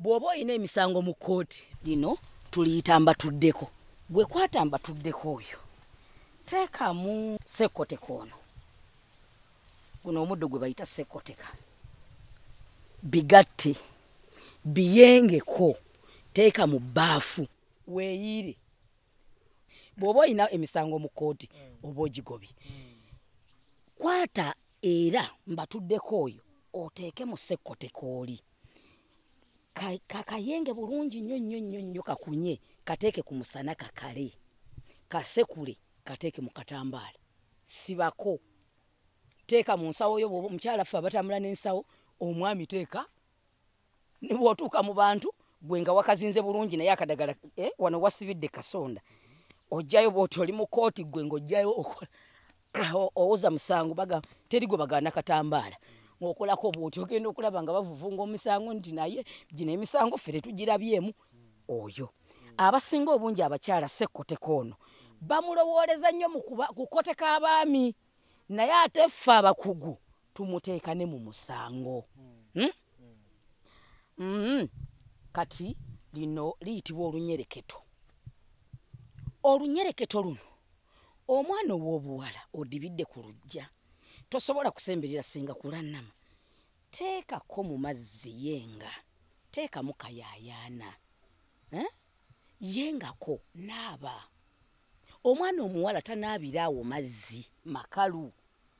bwoba ine emisango mu kooti lino tuliyita mbatuddeko gwe kwata mbatuddeko oyo teeka mu sekoteka ono guno omuddo gwe bayita sekoteka bigatte biyengeko teeka mu baafu weeyire bwoba ina emisango mu kooti oba ogigobye kwata era mbatuddeko oyo oteeke mu sekoteka oli kakayenge bulungi nnyo kakunye kateeke ku musana kakale kasekule kateeke mu katambaala sibako teeka mu nsawo yo bwoba omukyala ffe abatambula n'ensawo omwami teeka ne bw'otuuka mu bantu gwe nga wakazinze bulungi naye akadagala wano wasibidde kasonda ojjayo bw'oti oli mu kooti gwe ng'ojjayo owoza musango teri gwe bagaana katambaala ng'okolako bw'oti ogenda okulaba nga bavuvunga omusango nti naye gino emisango ffe tetugirabyemu oyo abasinga obungi abakyala sekoteka ono bamulowooleza nnyo mu kukoteka abaami naye ate ffe abakugu tumuteeka ne mu musango kati lino liyitibwa olunyereketo olunyereketo luno omwana ow'obuwala odibidde ku lujja tosobola kusemberera Senga Kulanama teekako mu mazzi yenga teekamu kayaayaana yengako naaba omwana omuwala tanaabira awo mazzi makalu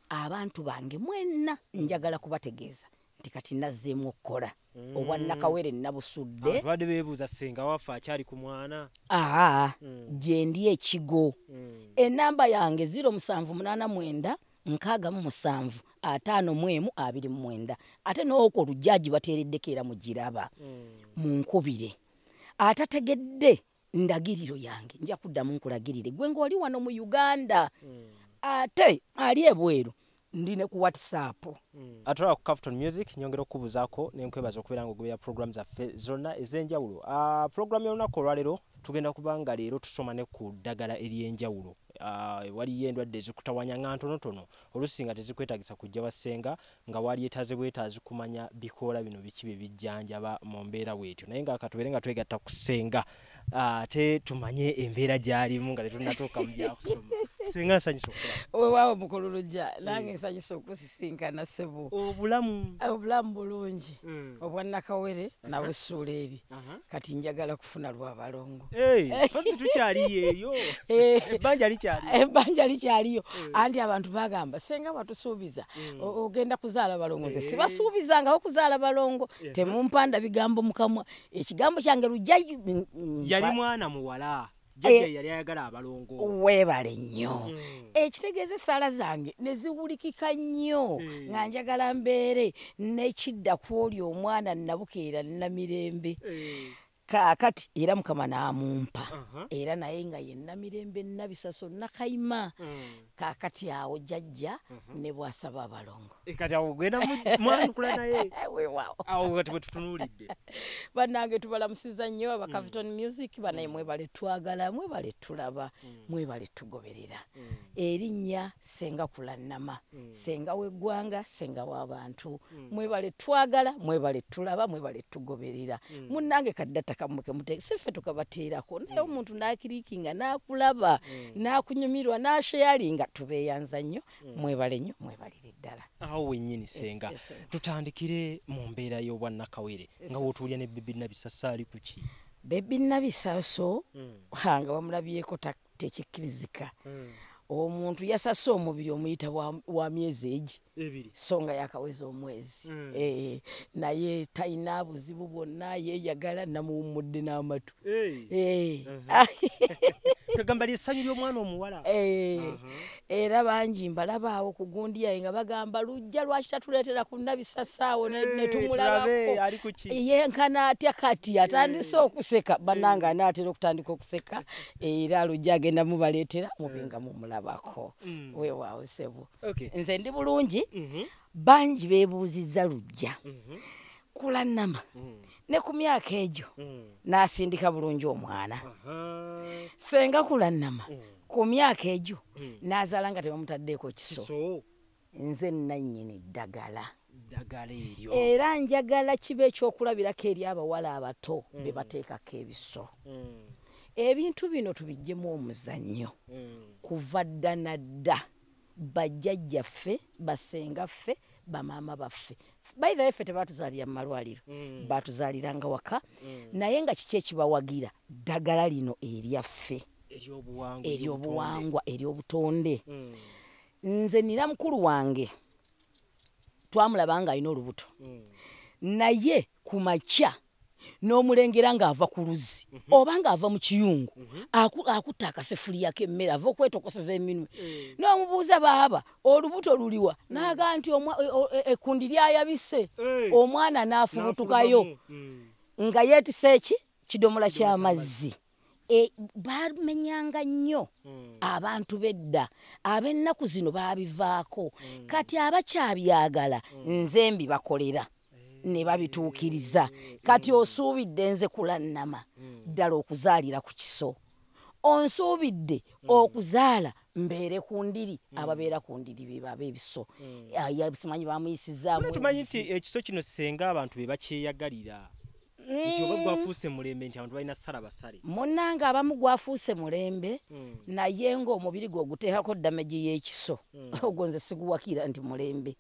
abantu bange mwenna njagala kubategeeza nti kati nazzeemu okukola obwa nakawere nabusudde abadde beebuuza Senga waffe akyali ku mwana gye ndi ekigo enamba yange 0789 657 51229 ate n'okwo olujjaaji bateereddeko era mugiraba munkubire atategedde ndagiriro yange nja kuddamu nkulagirire gwe ng'oli wano mu Uganda ate ali ebweru ndine ku WhatsApp atwala ku Captain Music nyongera okubuzaako nenkwebaza okubeera nga ogoberera program zaffe zonna ez'enjawulo program y'olunaku olwaleero tugenda kubanga leero tusoma ne ku ddagala ery'enjawulo waliyo endwadde ezikutawanya nga ntonotono olusinga tezikwetagisa kujja wasenga nga wali etaaze bwetaazi kumanya bikoola bino biki bye bijjanjaba mu mbeera bwetyo naye nga katubeere nga twegatta ku Senga ate tumanye embeera gy'alimu nga tetunnatuuka mu byakusoma Senga nsanyusa okulaba weewaawo mukululujja nange nsanyusa okusisinkana ssebo obulamu bulungi obwa nakawere nabussuula eri kati njagala kufuna lwabalongo kozi tukyaliyo eyo ebbanja likyaliyo anti abantu bagamba Senga batusuubiza ogenda kuzaala balongo nze sibasuubizangaho kuzaala balongo temumpanda bigambo mukamwa ekigambo kyange lujja yali mwana muwala jjajja yali ayagala abalongo weebale nnyo ekitegeeza essaala zange ne ziwulikika nnyo nga njagala mbeere n'ekidda ku oli omwana nabukeera namirembe kakati era mukama n'amumpa era naye nga ye namirembe nabisaso nakayima kakati awo jjajja ne bwasaba abalongo kati awo gwena mwanukula naye weewaawo awo kati bwe tutunuulidde bannange tubalamusiza nnyo aba Captain Music banaye mwebale twagala mwebale tulaba mwebale tugoberera erinnya Senga Kulanama Senga w'eggwanga Senga w'abantu mwebale twagala mwebale tulaba mwebale tugoberera munnange kaddata kamuke muteke siffe tukabateerako naye omuntu n'akiriikinga n'akulaba n'akunyumirwa n'asheyalinga tubeeyanza nnyo mwebale nnyo mwebalire ddala awo wennyini Senga tutandikire mu mbeera y'obwa nakawere nga wotuulya ne Baby Nabisasa ali ku ki Baby Nabisaso nga bamulabyeko tekikkirizika omuntu yasasa omubiri omuyita wa myezi egi so nga yakaweza omwezi naye talina buzibu bwonna yeeyagala namuwummudde n'amatu kagamba lyessanyu ly'omwana omuwala era bangi mbalaba awo ku gundi yaye nga bagamba lujja lwaki tatuleetera ku Nabisasa awo ne tumulabako yenkana atya kati atandise okuseka bannange anaatera okutandika okuseka era lujja agenda mubaleetera mubenga mumulabako weewaawo ssebo nze ndi bulungi bangi beebuuzizza lujja Kulanama ne ku myaka egyo n'asindika bulungi omwana Senga Kulanama ku myaka egyo n'azaala nga tebamutaddeeko kiso nze nannyini ddagala ddagala eryo era njagala kibe ekyokulabirako eri abawala abato be bateekako ebiso ebintu bino tubiggyemu omuzannyo kuva dda na dda bajjajjaffe basengaffe bamaama baffe baitha effe tebatuzaalira mu malwaliro batuzaaliranga waka naye nga kiki ekibawagira ddagala lino eryaffe eryobuwangwa eryobutonde nze nina mukulu wange twamulaba nga alina olubuto naye ku makya n'omulengera ng'ava ku luzzi oba ng'ava mu kiyungu akutta akasefuliya k'emmere ava okwetokoseza eminwe n'omubuuza baaba olubuto luliwa n'aga nti ekkundi lyayabise omwana n'afubutukayo nga yeetise eki kidomola ky'amazzi bamenyanga nnyo abantu bedda ab'ennaku zino baabivaako kati abakyabyagala nze mbibakolera ne babituukiriza kati osuubidde nze Kulanama ddala okuzaalira ku kiso onsuubidde okuzaala mbeere ku ndiri ababeera ku ndiri bebaba ebiso simanyi bamuyisizaamu tumanyi nti ekiso kino Senga abantu be bakyeyagalira nti oba gwafuuse mulembe nti abantu balina ssala basale munnanga abamu gwafuuse mulembe naye ng'omubiri gwe oguteekako dameji y'ekiso ogwo nze siguwakira nti mulembe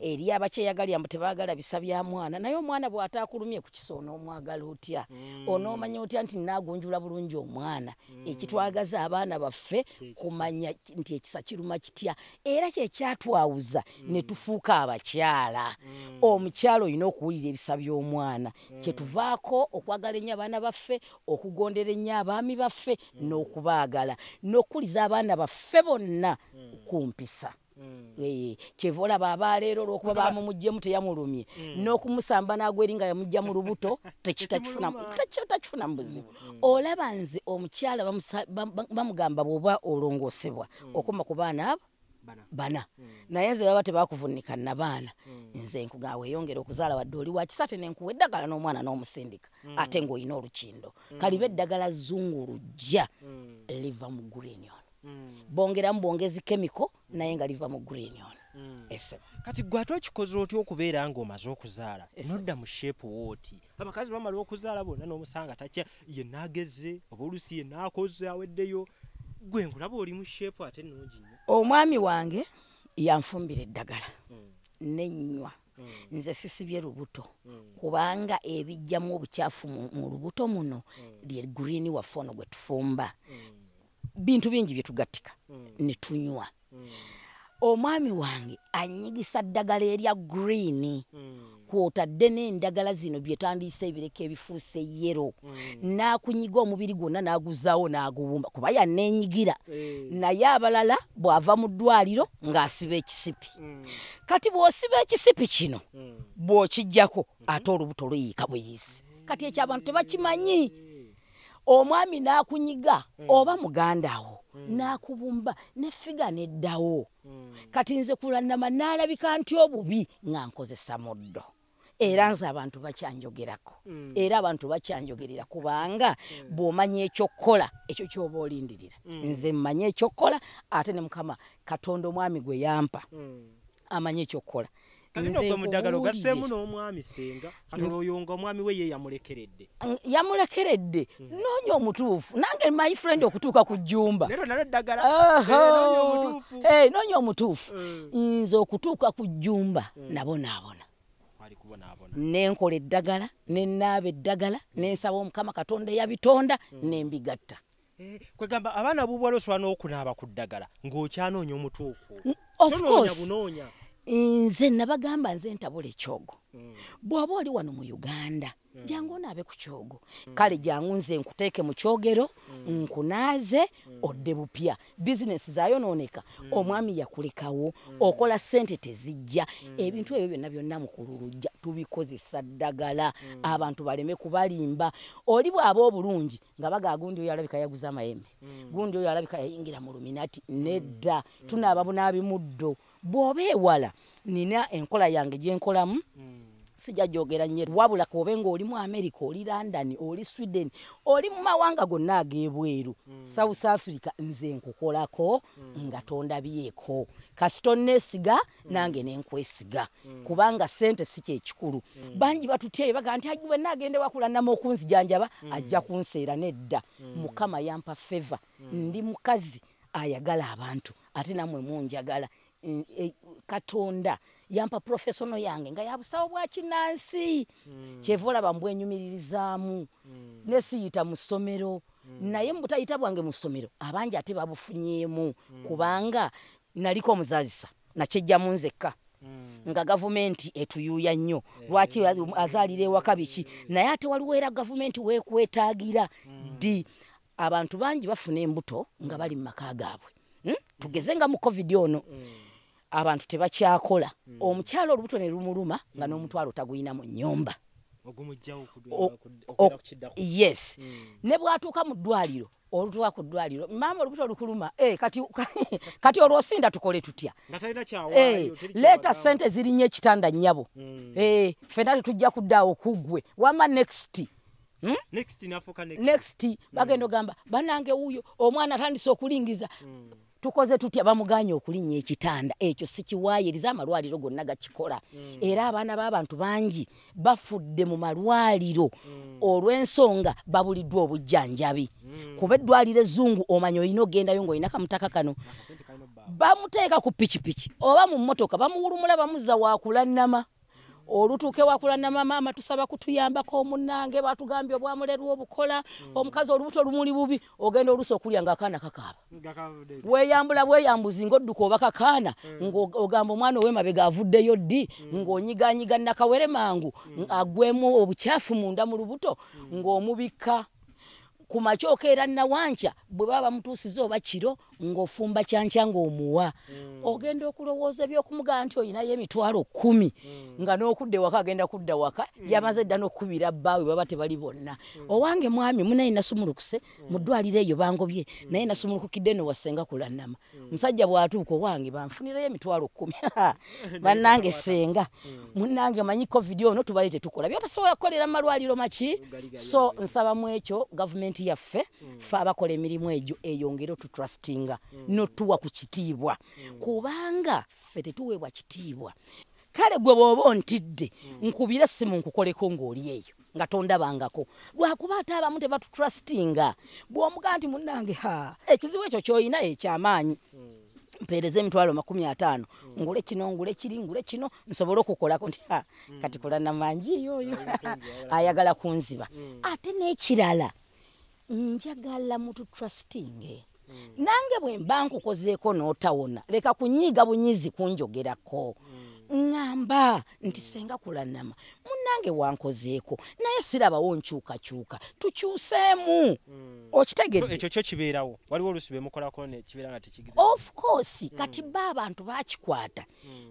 eri abakyeyagalira mbu tebaagala bisa bya mwana naye omwana bw'ataakulumye ku kiso onoomwagala otya onoomanya otya nti naagunjula bulungi omwana ekitwagaza abaana baffe kumanya nti ekisa kiruma kitya era kyekyatwawuza ne tufuuka abakyala omukyala olina okuwulira ebisa by'omwana kyetuvaako okwagala ennyo abaana baffe okugondera ennyo abaami baffe n'okubaagala n'okkuliza abaana baffe bonna ku mpisa kyeva olaba abaleero olw'okuba bamumugyemu teyamulumye n'okumusamba n'agweri nga yamugya mu lubuto takifuna mu buzibu olaba nze omukyala bamugamba bw'oba olongoosebwa okoma ku baana abo bana naye nze baba tebakuvunika na baana nze nkuga weeyongera okuzaala wadde oli wa kisate nenkuwa eddagala n'omwana n'omusindika ate ng'olina olukindo kaliba eddagala zungulujja liva mu grenion bongeramu bwongezi kemiko naye nga liva mu grenion kati gwe ate okikoze otya okubeera ng'omaze okuzaala nodda mu sheepu wooti abakazi bamala okuzaala bonna n'omusanga tatya ye naageze oba olusi ye naakoze aweddeyo gwe nkulaba oli mu sheepu ate nnungi nnyo omwami wange yanfumbira eddagala nenywa nze sisibye lubuto kubanga ebijjamu obukyafu mu lubuto muno lye green waffe ono gwe tufumba bintu bingi bye tugattika ne tunywa omwami wange anyigisa ddagala erya green kwotadde n'endagala zino bye tandiise ebireka ebifuuse yero n'akunyiga omubiri gwonna n'aguzaawo n'aguwumba kuba yaneenyigira naye abalala bw'ava mu ddwaliro ng'asiba ekisipi kati bw'osiba ekisipi kino bw'okijjako ate olubuto luyiika buyiisi kati ekyo abantu tebakimanyi omwami n'akunyiga oba mugandawo n'akubumba n'effiga n'eddawo kati nze Kulanama n'alabika nti obubi nga nkozesa muddo era nze abantu bakyanjogerako era abantu bakyanjogerera kubanga bw'omanya ekyokkola ekyo ky'oba olindirira nze mmanya ekyokkola ate ne Mukama Katonda omwami gwe yampa amanya ekyokkola nze muddagala ogasseemu n'omwami Senga kati olwoyonga omwami we ye yamulekeredde noonya omutuufu nange my friend okutuuka ku jjumba noonya omutuufu nze okutuuka ku jjumba nabonaabona nenkola eddagala nenaaba eddagala nensaba Omukama Katonda eyabitonda nembigatta kwegamba abaana b'obuwala osobola n'okunaaba ku ddagala ng'okyanoonya omutuufu of course nze nabagamba nze ntabula ekyogo bw'oba oli wano mu Uganda jangu onaabe ku kyogo kale jangu nze nkuteeke mu kyogero nkunaaze odde bupya bizinesi zaayonooneka omwami yakulekawo okola ssente tezijja ebintu ebyo byonna byonna mukululujja tubikozesa ddagala abantu baleme kubalimba oli bw'aba obulungi nga baga gundi oyo alabika yaguza amayembe gundi oyo alabika yayingira mu luminati nedda tunaaba bunaabi muddo bw'oba ewala nina enkola yange gye nkolamu sijja jogera nnyo wabula kobenga oli mu America oli London oli Sweden oli mu mawanga gonna agebweru South Africa nze nkukolako nga tondabyeko kasitonnesiga nange nenkwesiga kubanga sente si kyekikulu banji batutye baga nti agiwe nagende wakulanama okunzijanjaba ajja kunseera nedda mukama yampa favor ndi mukazi ayagala abantu ate namwe munjagala Katonda yampa professional yange nga yabusawo bwa kinansi kyevola bambwenyumirizaamu nesiyita mu ssomero naye mbutayita bwange mu ssomero abanje ate babufunyemu kubanga naliko omuzazisa nakyejja munzekka nga gavumenti etuyuya nnyo lwaki azalire wakabiki naye ate waliwo era gavumenti wekwetaagira di abantu bangi bafuna embuto nga bali mu maka gaabwe tugeze nga mu covid ono abantu tebakyakola omukyalo olubuto ne lumuluma nga n'omutwalo taguyina mu nnyumba yes ne bwatuuka mu ddwaliro olutwa ku ddwaliro mama olubuto lukuluma kati olwosinda tukole tutya leta sente zirinye ekitanda nnyabo fena tujja kuddaawo kugwe wama next bagenda ogamba banange wuyo omwana atandise okulingiza tukoze tutya bamuganya okulinnya ekitanda ekyo sikiwaayiriza amalwaliro gonna gakikola era abaana b'abantu bangi bafudde mu malwaliro olw'ensonga babuliddwa obujjanjabi kuba eddwaliro ezzungu omanyi olina ogendayo ng'olina kamutaka kano bamuteeka ku pikipiki oba mu mmotoka bamuwulumula bamuzza wakulanama olutuuke wakulanama maama tusaba kutuyambako omunnange batugambye obwamulerwa obukola omukazi olubuto lumuli bubi ogenda oluso okulya nga akaana kakaaba weyambula bweyambuzi ng'odduka oba kakaana ng'ogamba omwana ow'emabega avuddeyo ddi ng'onyiganyiga nakawere mangu agwemu obukyafu munda mu lubuto ng'omubikka ku makyoka era nawanca bwe baba mutuusiza oba kiro ng'ofumba kyankya ng'omuwa ogenda okulowooza by'okumugamba nti olinayo emitwalo 10 nga n'okudda ewaka agenda kudda waka yamaze dda n'okukubira bbaawe baba tebali bonna owange mwami munaye nasumulukuse mu ddwaliro eyo bangobye naye nasumulukukidde no wasenga kulanama musajja bw'atuuka owange banfunirayo emitwalo 10 bannange senga munnange manyi covid ono tubale tetukola byotasobola kukolera mu malwaliro maki so nsaba mu ekyo gavumenti yaffe fe abakola emirimu egyo eyongere otutrustinga notuwa ku kitiibwa kubanga ffe tetuweebwa kitiibwa kale gwe bw'oba ontidde nkubire essimu nkukoleko ng'oli eyo nga tondabangako lwakuba ate abamu tebatutrustinga bw'omugaa nti munnange ekizibu ekyo ky'olina ekyamaanyi mpeereza emitwalo 50 ngule kino ngule kiri ngule kino nsobole okukolako nti kati Kulanama yoyo ayagala kunziba ate n'ekirala njagala mutu trusting nange bwe mba nkukozeeko n'otawona leka kunyiiga bunyizi kunjogerako ngamba nti Senga Kulanama munnange wankozeeko naye sirabawo nkyukakyuka tukyuseemu okitegedde ekyo kyo kibeerawo waliwo olusibe mukolako ne kibeera nga tekigize of course kati abantu bakikwata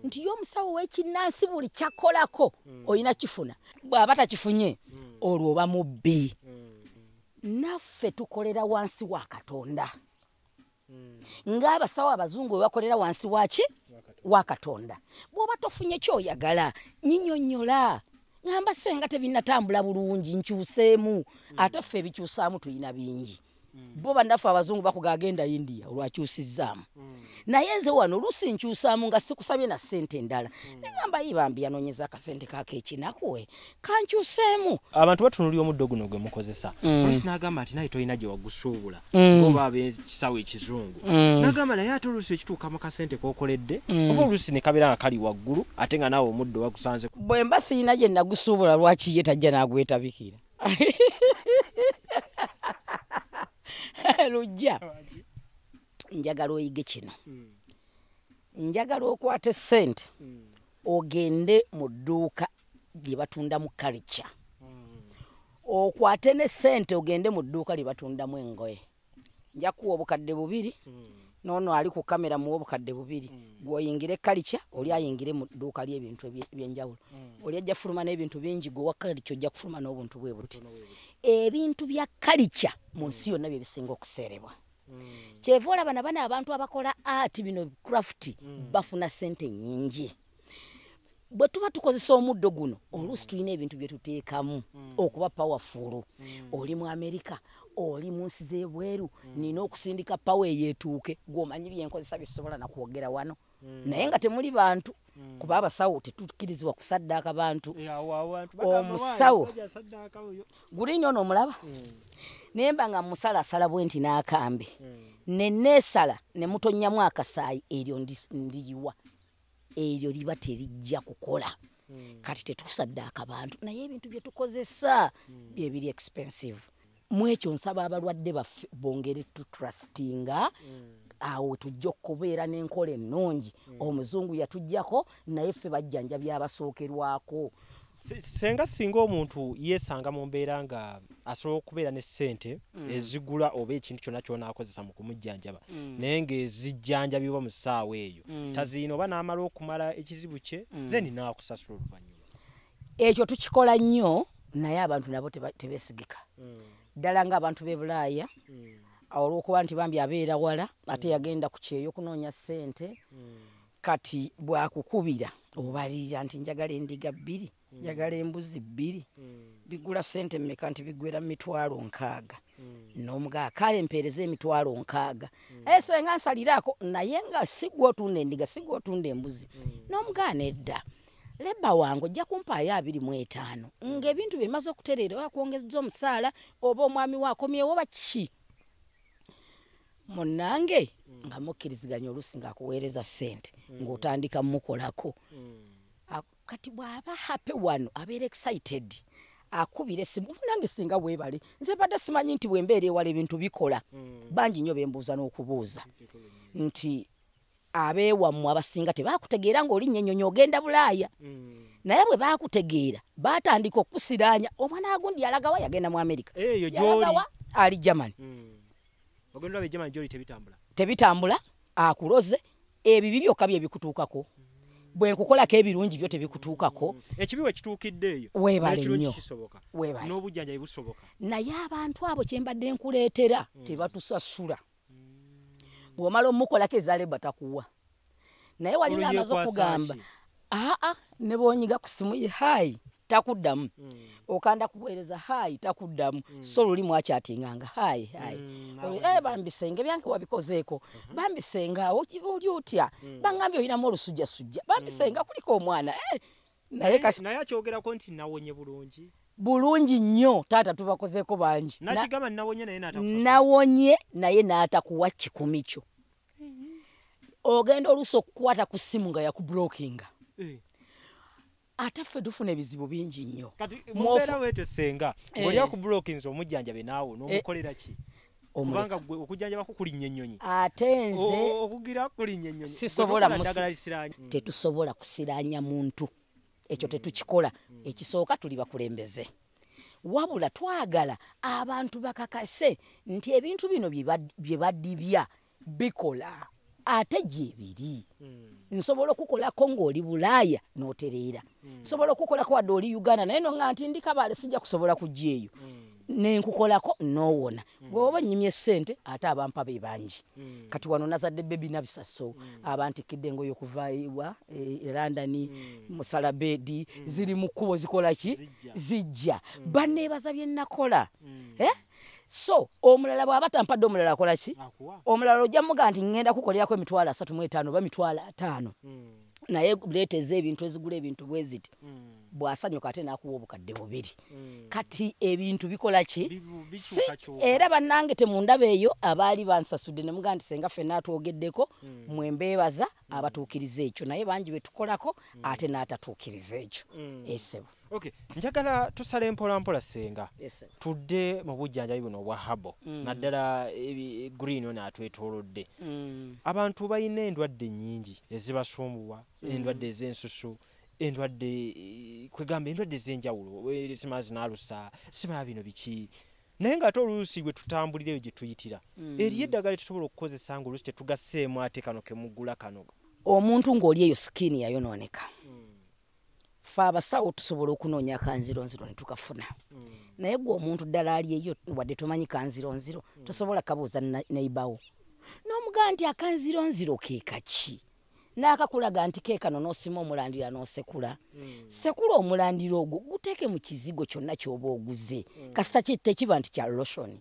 nti y'omusawo w'ekinnansi buli kyakolako olina kifuna bw'aba takifunye olwo oba mubbi naffe tukolera wansi wa Katonda ng'abasawo abazungu bakolera wansi waki wa Katonda bw'oba tofunye kyoyagala nyinyonnyola ngamba Senga tebinatambula bulungi nkyuseemu ate ffe ebikyusaamu tulina bingi bo bandafu abazungu bakugagenda India olwakyusizzaamu naye nze wano olusi nkyusaamu nga sikusabye na ssente endala nengamba yibambi yanonyeza akasente kaake ekinakuwe kankyuseemu abantu batunulira omuddo guno gwe mukozesa olusi n'agamba nti naye tolina gye wagusuubula ngoba ab'ekisawo ekizungu n'agamba naye ate olusi ekituuka mu kasente k'okoledde oba olusi ne kabeera nga kali waggulu ate nga naawe omuddo wagusanze bwe mba sirina gye nagusuubula lwaki ye tajja n'agwetabikira lujja njagala oyige kino njagala okwate ssente ogende mu dduuka lye batundamu culture okwate ne ssente ogende mu dduuka lye batundamu engoye nja kuwa obukadde 2 nono ali ku kamera mu obukadde 2 gwoyingire culture oli ayingire mu dduuka ly'ebintu ebyenjawulo oli ajja fuluma n'ebintu bingi gwe culture ojja kufuluma n'obuntu bwe buti ebintu bya culture mu nsi yonna bye bisinga okuserebwa kyevola bana abantu abakola art bino craft bafuna sente nyingi bwe tuba tukozesa omuddo guno oluusi tulina ebintu bye tuteekamu okuba powerful. Oli mu Amerika, oli mu nsi z'ebweru, nina okusindika pawa eyeetuuke, gw'omanyi byenkozesa bisobola na kwogera wano. Naye nga temuli bantu kuba abasawo tetukkirizibwa kusaddaaka bantu. Omusawo guli nnyo n'omulaba naye mba nga musala asala bwe nti n'akambe ne neesala ne mutonnyamu akasaayi, eryo ndiyiwa, eryo liba terijja kukola. Kati tetusaddaaka bantu naye ebintu bye tukozesa bye biri expensive. Mu ekyo nsaba abalwadde baffe bongere tutrustinga awo tujja okubeera n'enkola ennungi. Omuzungu yatuggyako naye ffe bajjanja byabasookerwako. Senga singa omuntu yeesanga mu mbeera nga asobola okubeera ne ssente ezigula oba ekintu kyonna kyona akozesa mu kumujjanjaba naye ng'ezijjanjabibwa mu ssaawa eyo taziina oba n'amala okumala ekizibu kye then n'akusasula oluvannyuma. Ekyo tukikola nnyo naye abantu nabo tebeesigika. Ddala ng'abantu b'e Bulaaya olw'okuba nti bambi abeera wala ate yagenda ku kyeyo kunoonya ssente kati bwakukubira obalirira nti njagala endiga 2, njagala embuzi 2, bigula ssente mmeka nti bigwera $60,000 n'omugaa kale mpeereza $60,000 Senga nsaliraako naye nga sigwa otunda endiga sigwa otunda embuzi n'omugaa nedda leba wange ojja kumpaayo 25 ng'ebintu bye bimaze okutereera wakwongeza omusaala oba omwami waakomyewo baki munnange nga mukkiriziganya oluusi ng'akuweereza ssente ng'otandika mukolako. Kati bw'aba happy wano abeera excited akubira essimu munnange singa weebale nze badde simanyi nti bwe mbeera ewala ebintu bikola. Bangi nnyo bembuuza n'okubuuza nti abeewammwe abasinga tebaakutegeera ng'oli nnyonnyonyi ogenda Bulaaya naye bwe baakutegeera baatandika okusiraanya. Omwana agundi alagawa yagenda mu Amerika yalagawa ali Germany. Ogenda be Germany joli tebitambula akuloze ebibi byokka bye bikutuukako bwe nkukolako ebirungi byo tebikutuukako. Ekibi we kituukidde eyo weebale nnyo weebale n'obujjanjabi busoboka naye abantu abo kye mbadde nkuleetera tebatusasula. Bw'omala omukolako ezaaleba takuwa naye walina amaze okugamba ne bw'onyiga ku simu ye hayi takuddamu okanda kuweereza hayi takuddamu so luli mwakyatinganga hayi bambisenge byange wabikozeeko bambisenga oli otya bangambye olinamu olusujjasujja bambisenga kuliko omwana naye akyogerako nti nawonye bulungi nnyo taata tubakozeeko bangi nakigamba nawonye naye n'atakuwa kikumi kyo. Ogenda oluusi okukwata ku ssimu nga yakublokinga ate ffe tufuna ebizibu bingi nnyo. Kati mbeera weete Senga ng'oli akublokinze omujjanjabe naawe n'omukolera ki? Kubanga okujjanjaba kukulinnya ennyonyi ate nze okugira kulinnya ennyonyi sisobola tetusobola kusiraanya muntu. Ekyo tetukikola. Ekisooka tuli bakulembeze wabula twagala abantu bakakase nti ebintu bino bye badibya bikola ate gyebiri. Nsobola okukolako ng'oli Bulaaya n'otereera nsobola okukolako wadde oli Uganda naye nonga nti ndikabaale sijja kusobola kujja eyo nenkukolako n'owona. Bw'oba nnyimye ssente ate abampa be bangi. Kati wano nazadde bebi nabisaso abantikidde engoye okuva ewa London Musalabedi ziri mu kkubo zikola ki zijja banneebaza bye nakola. So omulala bw'aba tampadde omulala akola ki? Omulala ojja muga nti ngenda kukolerako $35 oba $50 naye leeteza ebintu ezigula ebintu bwe ziti bw'asanyuka ate n'akuwa obukadde 2. Kati ebintu bikola ki? Era bannange temundaba eyo abaali bansasudde ne muga nti Senga ffenna atwogeddeko mwembeebaza abatuukiriza ekyo naye bangi be tukolako ate n'atatuukiriza ekyo. Esebo Okay, njagala tusale mpola Senga. Tudde mu bujjanjabi buno obwa Herbal naddala green ono atwetoolodde. Abantu balina endwadde nnyingi ezibasumbuwa, endwadde ez'ensusu, endwadde kwegamba endwadde ez'enjawulo simazi n'alusa simala bino biki naye ng'ate oluusi bwe tutambulireyo gye tuyitira eriyo eddagala tusobola okukozesa ng'oluusi tetugasseemu ate kano ke muggula kano. Omuntu ng'oli eyo skin yayonooneka fa abasawo tusobola okunoonya kanzironziro ne tukafuna naye gwe omuntu ddala ali eyo wadde tomanyi kanzironziro tosobola kabuuza neibawo n'omugaa nti akanzironziro ke kaki n'akakulaga nti keekano n'osima omulandira n'osekula. Sekula omulandira ogwo guteeke mu kizigo kyonna ky'oba oguze. Kasita tekiba nti kya lotion.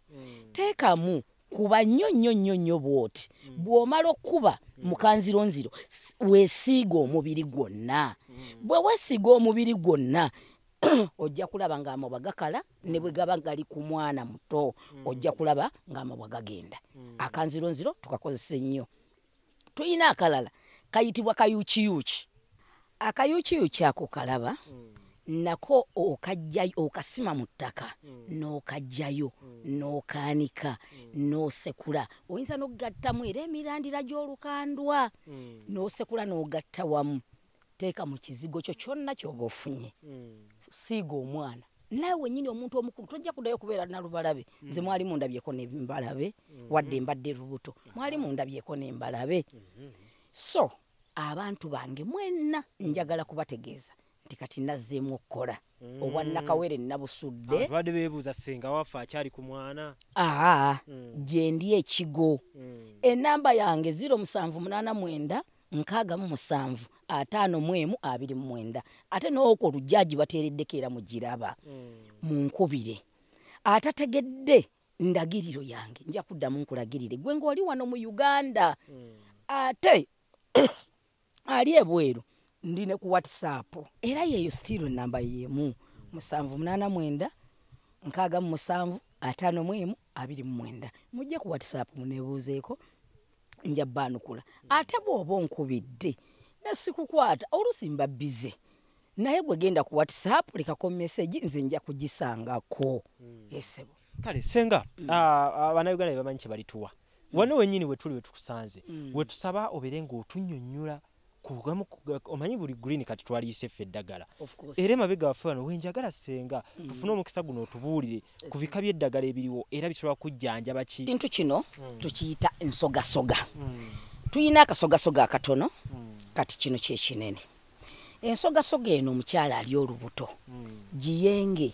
Teekamu kuba nnyo bw'oti. Bw'omala okuba mu kanzironziro weesiiga omubiri gwonna. Bwe weesiiga omubiri gwonna ojja kulaba ng'amabwa gakala ne bwe gaba gali ku mwana muto ojja kulaba ng'amabwa gagenda. Akanzironziro tukakozesa nnyo. Tuyina akalala kayitibwa kayuukiyuuki. Akayuukiyuuki ako kalaba nako okajjayo okasima mu ttaka n'okajjayo n'okaanika n'osekula. Oyinza n'ogattamu era emirandira gy'olukandwa n'osekula n'ogatta wamu. Teeka mu kizigo kyo kyonna ky'oba ofunye. Siiga omwana. Naawe wennyini omuntu omukulu tojja kuddayo kubeera na lubalabe. Nze mwali mundabyeko n'embalabe wadde mbadde lubuto. Mwali mundabyeko n'embalabe. So abantu bange mwenna njagala kubategeeza nti kati nazzeemu okukola. Obwa Nakawere nabusudde. Abadde beebuuza Senga waffe akyali ku mwana. Gye ndi ekigo. Ennamba yange 0789 657 51229. Ate n'okwo olujjaaji bateereddeko era mugiraba. Munkubire. Atategedde ndagiriro yange nja kuddamu nkulagirire. Gwe ng'oli wano mu Uganda. Ate ali ebweru ndine ku WhatsApp. Era yeyo still ennamba yemu 0789 657 51229. Mujje ku WhatsApp muneebuuzeeko nja bbaanukula. Ate bw'oba onkubidde nasikukwata oluusi mba bize. Naye gwe genda ku WhatsApp lekako message nze nja kugisangako. Esebo. Kale Senga, Abannayuganda bamanyi kye balituwa. Wano wennyini we tuli we tukusanze. We tusaba obeere ng'otunnyonnyola kugamu omanyi buli green kati twaliise ffe eddagala. Era emabega waffe wano wenjagala Senga tufune omukisa guno otubuulire ku bika by'eddagala ebiriwo era bisobola kujjanjaba ki. Kintu kino tukiyita ensogasoga. Tuyina akasogasoga akatono kati kino kye kinene. Ensogasoga eno omukyala ali olubuto. Giyenge.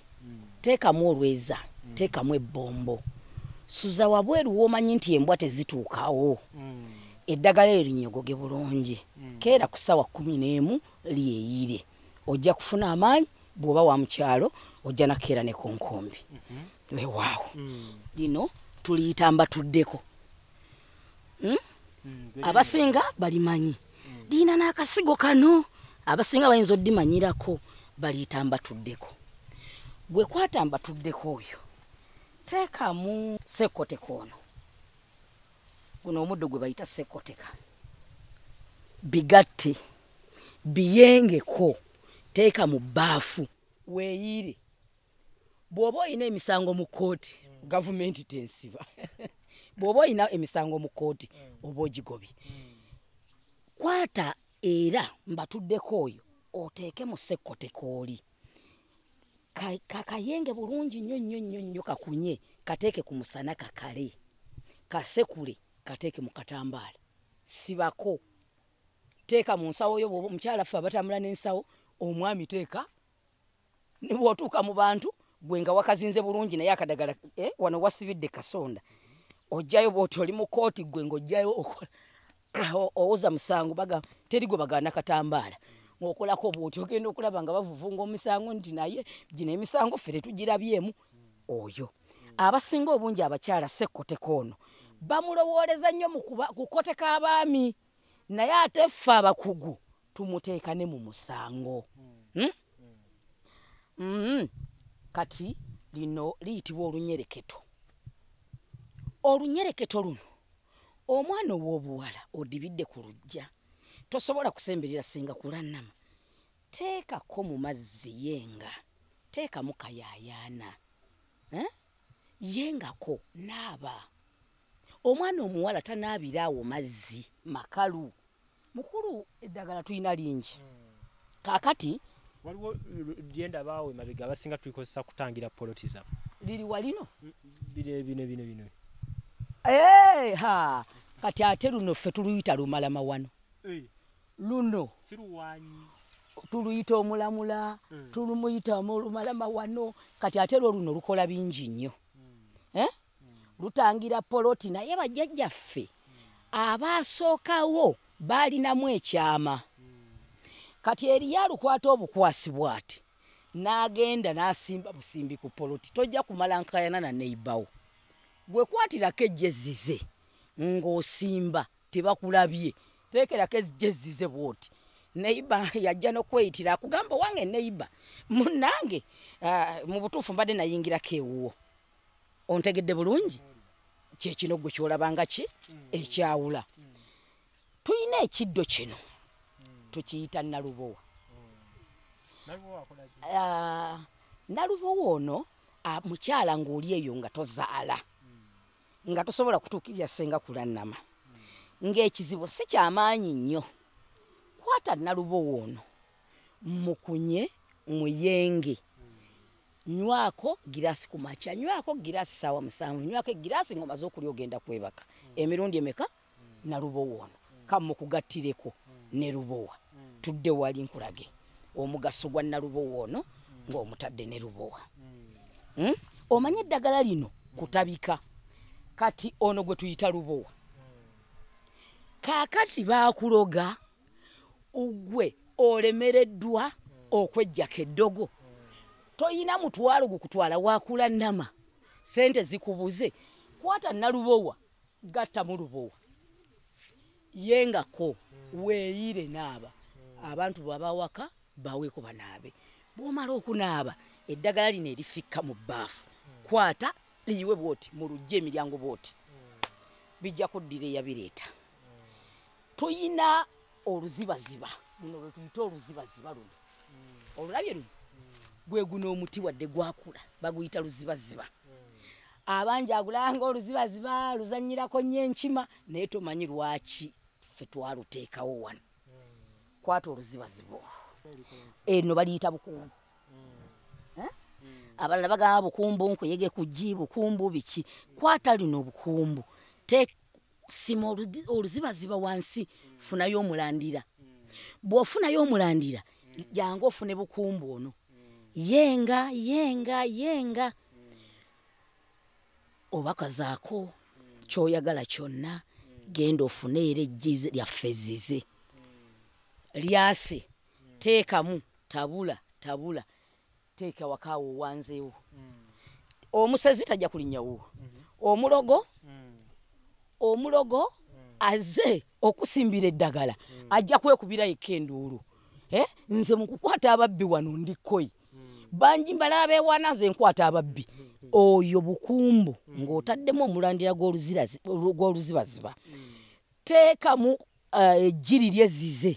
Teekamu olweza. Teekamu ebbombo. Suza wabweru w'omanyi nti embwa tezituukawo. Eddagala erinyogoge bulungi. Keera ku ssaawa 11 lyeyire. Ojja kufuna amaanyi bw'oba wa mukyalo ojja nakeera ne ku nkumbi. Weewaawo. Lino tuliyita mbatuddeko. Abasinga balimanyi. Lina n'akasigo kano. Abasinga bayinza oddimanyirako baliyita mbatuddeko. Gwe kwata mbatuddeko oyo. Teekamu sekoteka ono. Guno omuddo gwe bayita sekoteka. Bigatte. Biyengeko. Teeka mu bbaafu. Weeyire. Bw'oba oyina emisango mu kkooti, gavumenti tensiba. Bw'oba oyina emisango mu kkooti, oba ogigobye. Kwata era mbatuddeko oyo oteeke mu sekoteka oli. Kakayenge bulungi nnyo kakunye kateeke ku musana kakale. Kasekule kateeke mu katambaala. Sibako. Teeka mu nsawo yo bw'oba omukyala ffe abatambula n'ensawo omwami teeka. Ne bw'otuuka mu bantu gwe nga wakazinze bulungi naye akadagala wano wasibidde kasonda. Ojjayo bw'oti oli mu kkooti gwe ng'ojjayo owoza musango teri gwe bagaana katambaala. Ng'okolako bw'oti ogenda okulaba nga bavuvunga omusango nti naye gino emisango ffe tetugirabyemu oyo. Abasinga obungi abakyala sekoteka ono bamulowooleza nnyo mu kukoteka abaami. Naye ate ffe abakugu tumuteeka ne mu musango. Kati lino liyitibwa olunyereketo. Olunyereketo luno omwana ow'obuwala odibidde ku lujja. Tosobola kusemberera Senga Kulanama. Teekako mu mazzi yenga. Teekamu kayaayaana. Yengako naaba. Omwana omuwala tanaabira awo mazzi makalu. Mukulu eddagala tuyina lingi. Kaakati waliwo lyenda baawe mabega abasinga tulikozesa kutangira poloti zaffe. Liri walino? Bino. Kati ate luno ffe tuluyita lumalama wano. Luno siruwanyi tuluyita omulamula. Tulumuyita lumalama wano. Kati ate luno lukola bingi nnyo. Lutangira poloti naye bajjajjaffe abaasookawo balinamu ekyama kati eri yalukwata obukwasi bwati n'agenda n'asimba busimbi ku poloti tojja kumala nkayana na neighbor gwe kwatirako ejjezize ng'osimba tebakulabye teekerako ejjezize bwoti neighbor yajja n'okweyitira akugamba wange neighbor munnange mu butuufu mbadde nayingirako ewuwo ontegedde bulungi kyekino gwe kyolabanga ki ekyawula tulina ekiddo kino tukiyita nalubowa nalubowa ono mukyala ng'oli eyo nga tozaala nga tosobola kutuukirira Senga Kulanama ng'ekizibu si kyamaanyi nnyo kwata nalubowa ono mukunye muyenge nywako girasi ku makya nywako girasi sawa 7 nywako girasi ngomaze okulya ogenda kwebaka emirundi emeka nalubowa ono kamukugатtireko ne lubowa tudde wali nkulage omugaso gwa nalubowa ono ng'omutadde ne lubowa omanye eddagala lino kutabika kati ono gwe tuyita lubowa kaakati baakuloga ugwe olemereddwa okwejjako eddogo toyina mutwalo gukutwala wakulanama sente zikubuze kwata nalubowa gatta mu lubowa yengako weeyire naaba abantu babawaka baweeko banaabe bw'omala okunaaba eddagala lino erifikka mu bbaafu kwata liyiwe bwoti mu lujja emiryango bwoti bijja kuddira eyabireeta tuyina oluzibaziba luno lwe tuyita oluzibaziba luno olulabye luno gwe guno omuti wadde gwakula baguyita luzibaziba abangi agulanga oluzibaziba luzanyirako nnyo enkima naye tomanyi lwaki ffe twaluteekawo wano kwata oluzibaziba eno baliyita bukumbu abalala bagamba bukumbu nkuyege kugi bukumbu biki kwata lino obukumbu sima oluzibaziba wansi funayo omulandira bw'ofunayo omulandira jangu ofune bukumbu ono yenga obakazaako kyoyagala kyonna genda ofune era ejjize lyaffe zize lyase teekamu tabula teeka wakaawo wanzeewo omusezi tajja kulinnyawo omulogo aze okusimbira eddagala ajja kwekubira ekenduulu nze mukukwata ababbi wano ndikoyi banji mbala beewana nze nkwata ababbi oyo bukumbu ng'otaddemu omulandira gw'oluzibaziba teekamu ejjiri lyezize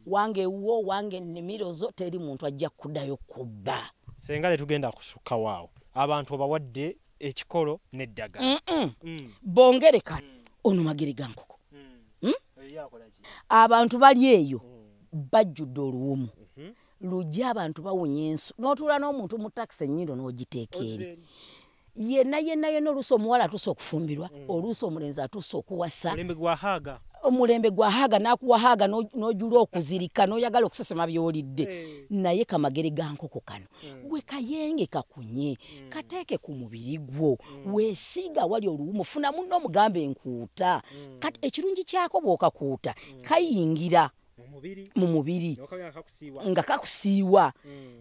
wange wo wange nnimirozo teri muntu ajja kuddayo kubba senga letugenda kusukka waawo abantu obawadde ekikolo n'eddagala bongereka ono magere ga nkoko abantu bali eyo bajjudde oluwumu lujja abantu bawunya ensu n'otuula n'omuntu mu takisi ennyindo n'ogiteeka eri yenna oluusi omuwala atuuse okufumbirwa oluusi omulenzi atuuse okuwasa omulembe gwahaaga n'akuwahaaga n'ojula okuzirika n'oyagala okusesema by'olidde naye kamagere ga nkoko kano gwe kayenge kakunye kateeke ku mubiri gwo weesiiga wali oluwumu funa munno omugambe enkuuta kati ekirungi kyako bw'okakuuta kayingira mu mubiri nga kakusiiwa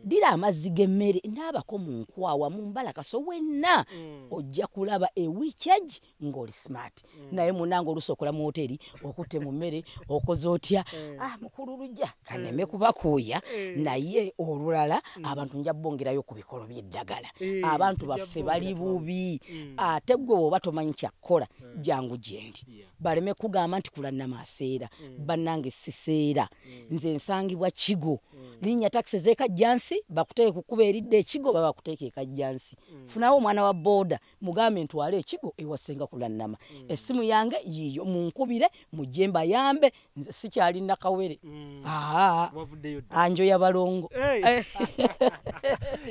dira amazzi g'emmere naabako mu nkwawa mu mbalakaso wenna ojja kulaba ewiiki egi ng'oli smart naye munange oluusi okola mu hoteri okutte mu mmere okoze otya mukulu lujja kaneme kubakuuya naye olulala abantu nja bongerayo ku bikolo by'eddagala abantu baffe bali bubi ate gwe bw'oba tomanyi kyakkola jangu gyendi baleme kugamba nti Kulanama aseera bannange siseera nze nsangibwa Kigo linnya takisi z'ekajjansi bakuteeke kukuba eridde ekigo baba bakuteeka ekajjansi funawo omwana wa booda mugambe ntwale ekigo ewa Senga Kulanama essimu yange yiyo munkubire mujje mbayambe nze sikyali nakawere anjo ya balongo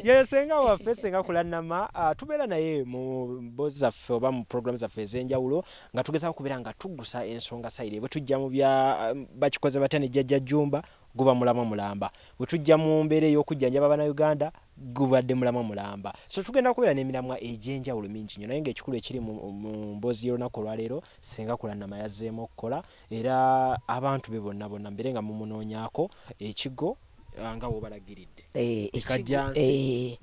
Senga waffe Senga Kulanama tubeera naye mu mboozi zaffe oba mu programu zaffe ez'enjawulo nga tugezaako kubeera nga tuggusa ensonga sayire bwe tujja mu bya bakikoze batya ne jjajja Jjumba guba mulamba bwe tujja mu mbeera ey'okujjanjaba Bannayuganda gubadde mulamba so tugenda kubeera n'emiramwa egy'enjawulo mingi nnyo naye ng'ekikulu ekiri mu mboozi y'olunaku olwaleero Senga Kulanama yazzeemu okukola era abantu be bonna mbeere nga mumunoonyaako ekigo nga wobalagiridde ekajjansi